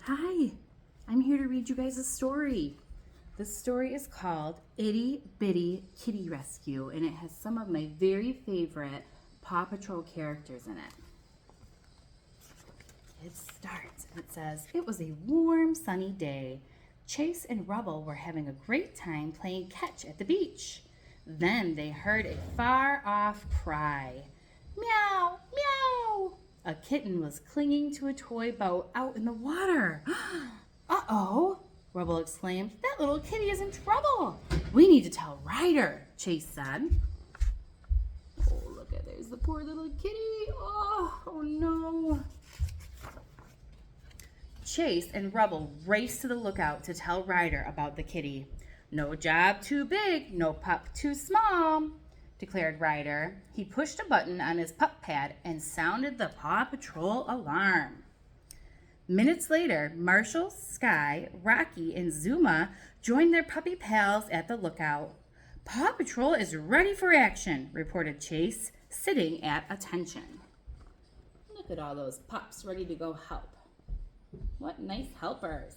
Hi, I'm here to read you guys a story. This story is called Itty Bitty Kitty Rescue, and it has some of my very favorite Paw Patrol characters in it. It starts and it says, "It was a warm, sunny day. Chase and Rubble were having a great time playing catch at the beach. Then they heard a far-off cry. Meow, meow! A kitten was clinging to a toy boat out in the water. Uh-oh, Rubble exclaimed. That little kitty is in trouble. We need to tell Ryder, Chase said. Oh, look at there's the poor little kitty. Oh no. Chase and Rubble raced to the lookout to tell Ryder about the kitty. No job too big, no pup too small, declared Ryder. He pushed a button on his pup pad and sounded the Paw Patrol alarm. Minutes later, Marshall, Sky, Rocky, and Zuma joined their puppy pals at the lookout. Paw Patrol is ready for action, reported Chase, sitting at attention. Look at all those pups ready to go help. What nice helpers.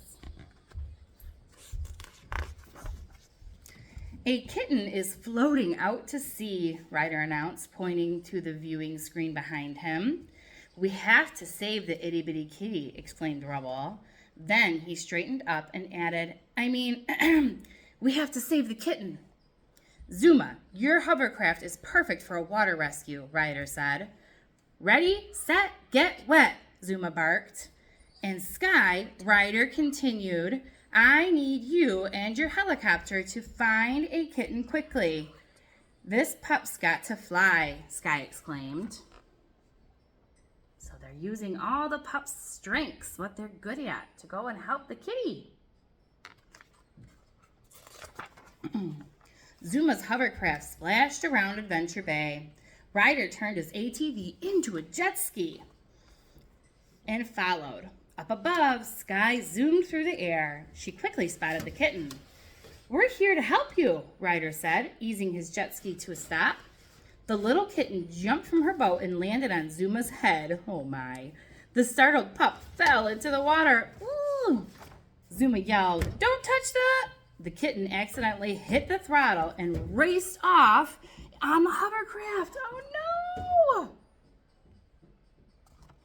A kitten is floating out to sea, Ryder announced, pointing to the viewing screen behind him. We have to save the itty bitty kitty, explained Rubble. Then he straightened up and added, we have to save the kitten. Zuma, your hovercraft is perfect for a water rescue, Ryder said. Ready, set, get wet, Zuma barked. And Sky, Ryder continued, I need you and your helicopter to find a kitten quickly. This pup's got to fly, Sky exclaimed. So they're using all the pup's strengths, what they're good at, to go and help the kitty. Zuma's hovercraft splashed around Adventure Bay. Ryder turned his ATV into a jet ski and followed. Up above, Sky zoomed through the air. She quickly spotted the kitten. We're here to help you, Ryder said, easing his jet ski to a stop. The little kitten jumped from her boat and landed on Zuma's head. Oh my. The startled pup fell into the water. Ooh! Zuma yelled, Don't touch that! The kitten accidentally hit the throttle and raced off on the hovercraft. Oh no!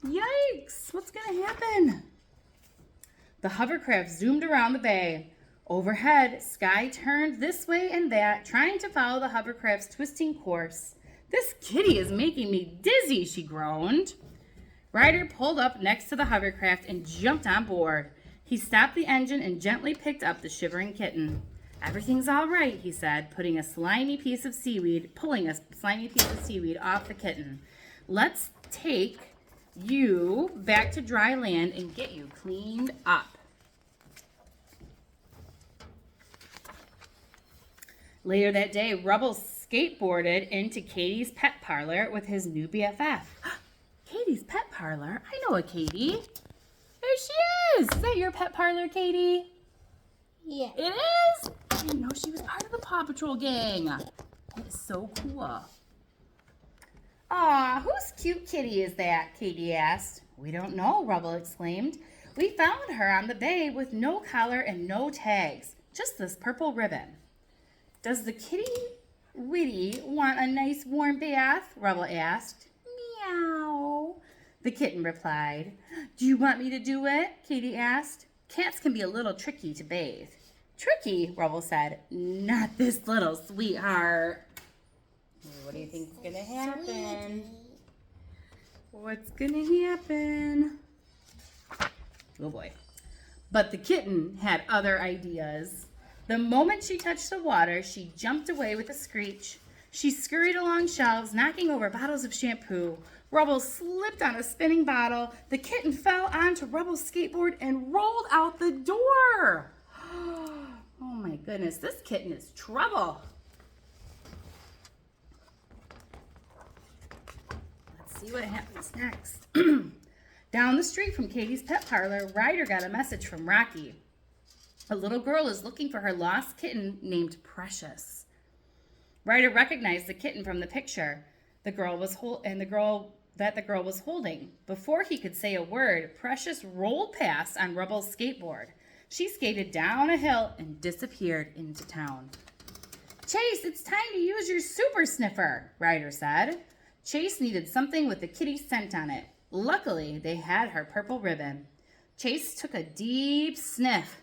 Yikes! What's going to happen? The hovercraft zoomed around the bay. Overhead, Sky turned this way and that, trying to follow the hovercraft's twisting course. This kitty is making me dizzy, she groaned. Ryder pulled up next to the hovercraft and jumped on board. He stopped the engine and gently picked up the shivering kitten. Everything's all right, he said, pulling a slimy piece of seaweed off the kitten. Let's take you back to dry land and get you cleaned up. Later that day, Rubble skateboarded into Katie's pet parlor with his new BFF. Katie's pet parlor? I know a Katie. There she is. Is that your pet parlor, Katie? Yeah. It is? I didn't know she was part of the Paw Patrol gang. That is so cool. Aw, whose cute kitty is that? Katie asked. We don't know, Rubble exclaimed. We found her on the bay with no collar and no tags, just this purple ribbon. Does the kitty Witty want a nice warm bath? Rubble asked. Meow, the kitten replied. Do you want me to do it? Katie asked. Cats can be a little tricky to bathe. Tricky, Rubble said. Not this little sweetheart. What do you think's gonna happen? What's gonna happen? Oh boy. But the kitten had other ideas. The moment she touched the water, she jumped away with a screech. She scurried along shelves, knocking over bottles of shampoo. Rubble slipped on a spinning bottle. The kitten fell onto Rubble's skateboard and rolled out the door. Oh my goodness, this kitten is trouble. See what happens next. Down the street from Katie's pet parlor, Ryder got a message from Rocky. A little girl is looking for her lost kitten named Precious. Ryder recognized the kitten from the picture. The girl that the girl was holding. Before he could say a word, Precious rolled past on Rubble's skateboard. She skated down a hill and disappeared into town. Chase, it's time to use your super sniffer, Ryder said. Chase needed something with the kitty's scent on it. Luckily, they had her purple ribbon. Chase took a deep sniff.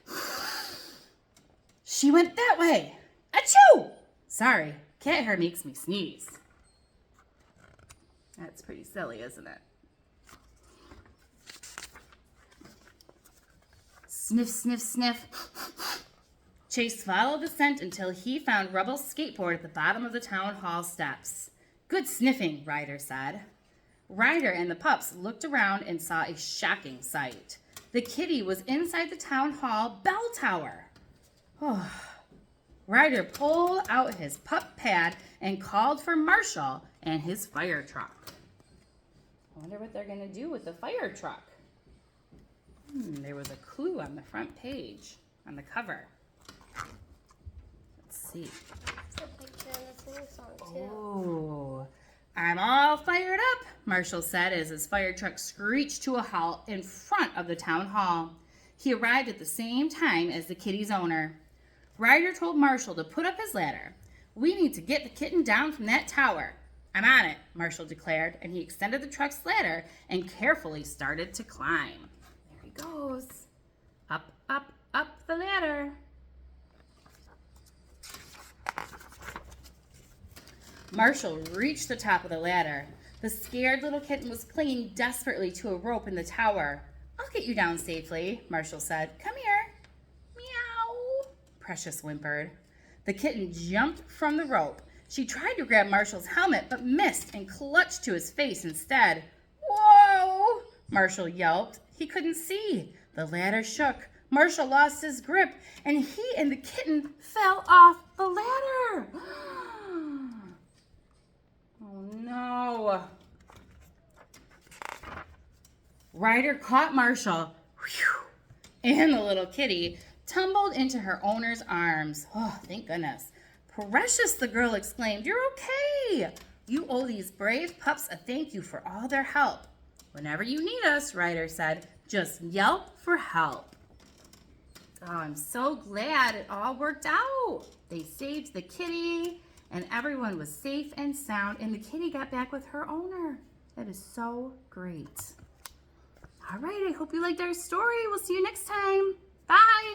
She went that way. Achoo! Sorry, cat hair makes me sneeze. That's pretty silly, isn't it? Sniff, sniff, sniff. Chase followed the scent until he found Rubble's skateboard at the bottom of the town hall steps. Good sniffing, Ryder said. Ryder and the pups looked around and saw a shocking sight. The kitty was inside the town hall bell tower. Ryder pulled out his pup pad and called for Marshall and his fire truck. I wonder what they're going to do with the fire truck. There was a clue on the front page, on the cover. Let's see. It's a picture in the theme song, too. Oh, I'm all fired up, Marshall said as his fire truck screeched to a halt in front of the town hall. He arrived at the same time as the kitty's owner. Ryder told Marshall to put up his ladder. We need to get the kitten down from that tower. I'm on it, Marshall declared, and he extended the truck's ladder and carefully started to climb. There he goes. Up, up, up the ladder. Marshall reached the top of the ladder. The scared little kitten was clinging desperately to a rope in the tower. I'll get you down safely, Marshall said. Come here. Meow, Precious whimpered. The kitten jumped from the rope. She tried to grab Marshall's helmet, but missed and clutched to his face instead. Whoa, Marshall yelped. He couldn't see. The ladder shook. Marshall lost his grip, and he and the kitten fell off the ladder. Oh, no. Ryder caught Marshall, and the little kitty tumbled into her owner's arms. Oh, thank goodness. Precious, the girl exclaimed, you're okay. You owe these brave pups a thank you for all their help. Whenever you need us, Ryder said, just yelp for help. Oh, I'm so glad it all worked out. They saved the kitty, and everyone was safe and sound, and the kitty got back with her owner. That is so great. All right, I hope you liked our story. We'll see you next time. Bye.